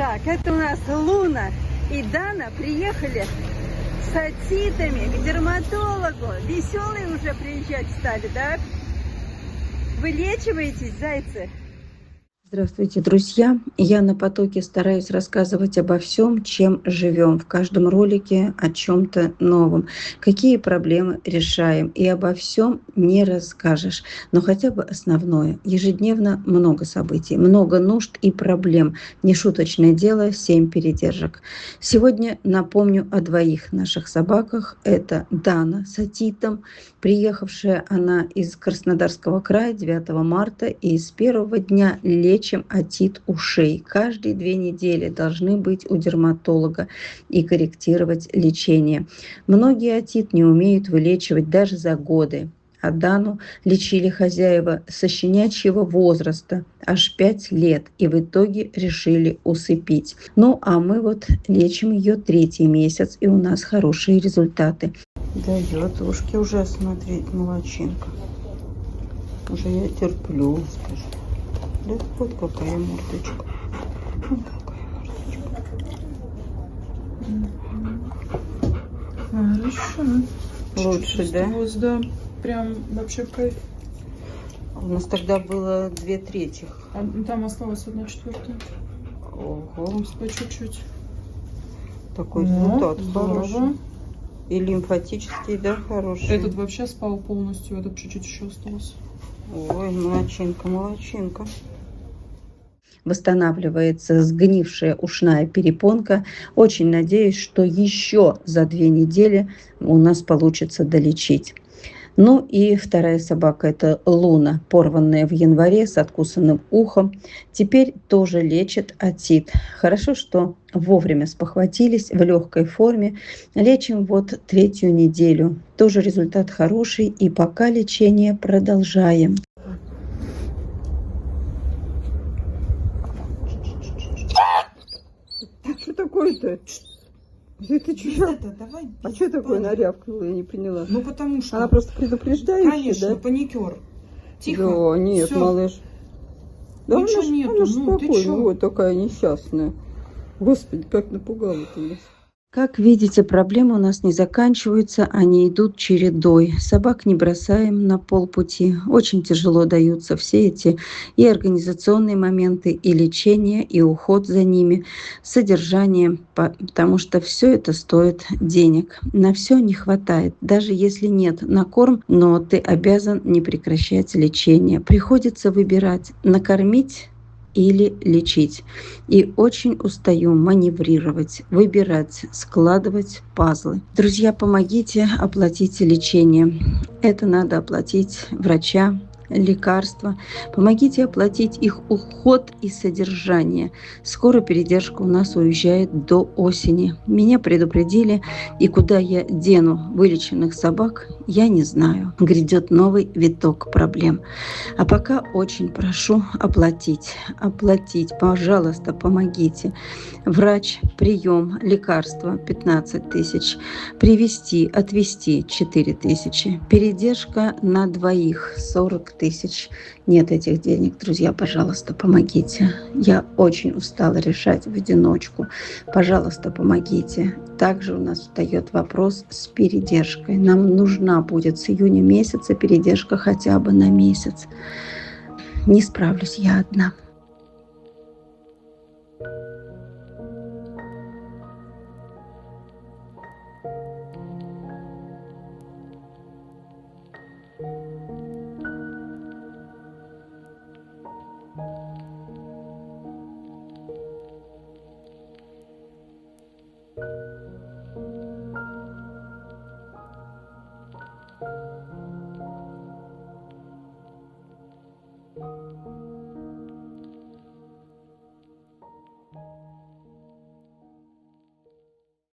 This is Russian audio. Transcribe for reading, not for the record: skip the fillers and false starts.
Так, это у нас Луна и Дана приехали с отитами к дерматологу. Веселые уже приезжать стали, да? Вылечиваетесь, зайцы? Здравствуйте, друзья! Я на потоке стараюсь рассказывать обо всем, чем живем. В каждом ролике о чем-то новом. Какие проблемы решаем. И обо всем не расскажешь. Но хотя бы основное. Ежедневно много событий, много нужд и проблем. Нешуточное дело, 7 передержек. Сегодня напомню о двоих наших собаках. Это Дана с отитом. Приехавшая она из Краснодарского края 9 марта. И с первого дня лечим отит ушей. Каждые 2 недели должны быть у дерматолога и корректировать лечение. Многие отит не умеют вылечивать даже за годы. А Дану лечили хозяева со щенячьего возраста, аж 5 лет, и в итоге решили усыпить. Ну, а мы вот лечим ее 3-й месяц, и у нас хорошие результаты. Дает ушки уже смотреть, молодчинка. Уже я терплю, скажу. Да вот какая мордочка. Вот какая мордочка. Хорошо. Лучше, да? Да, прям вообще кайф. У нас тогда было 2/3. А там осталось 1/4. Ого. По чуть-чуть. Такой результат здорово. хороший. И лимфатический, да, хороший. Этот вообще спал полностью, этот чуть-чуть еще осталось. Ой, молодчинка, молодчинка. Восстанавливается сгнившая ушная перепонка. Очень надеюсь, что еще за 2 недели у нас получится долечить. Ну и вторая собака – это Луна, порванная в январе с откусанным ухом. Теперь тоже лечит отит. Хорошо, что вовремя спохватились, в легкой форме. Лечим вот 3-ю неделю. Тоже результат хороший, и пока лечение продолжаем. Что такое-то? Это что? Давай. А что такое нарявкнула? Я не поняла. Ну потому что. Она просто предупреждающая, Конечно, да? паникер. Тихо. Да, нет, Всё. малыш. Да Ничего она, нету, она ж ну, ты спокойная, чё? вот такая несчастная. Господи, как напугала ты нас. Как видите, проблемы у нас не заканчиваются, они идут чередой. Собак не бросаем на полпути. Очень тяжело даются все эти и организационные моменты, и лечение, и уход за ними, содержание, потому что все это стоит денег. На все не хватает, даже если нет на корм, но ты обязан не прекращать лечение. Приходится выбирать, накормить или лечить. И очень устаю маневрировать, выбирать, складывать пазлы. Друзья, помогите оплатить лечение. Это надо оплатить врача, лекарства. Помогите оплатить их уход и содержание. Скоро передержка у нас уезжает до осени. Меня предупредили, и куда я дену вылеченных собак, я не знаю. Грядет новый виток проблем. А пока очень прошу оплатить. Оплатить, пожалуйста, помогите. Врач, прием, лекарства 15 тысяч. Привезти, отвезти 4 тысячи. Передержка на двоих 40 тысяч. Нет этих денег, друзья, пожалуйста, помогите. Я очень устала решать в одиночку. Пожалуйста, помогите. Также у нас встает вопрос с передержкой. Нам нужна будет с июня месяца передержка хотя бы на месяц. Не справлюсь я одна.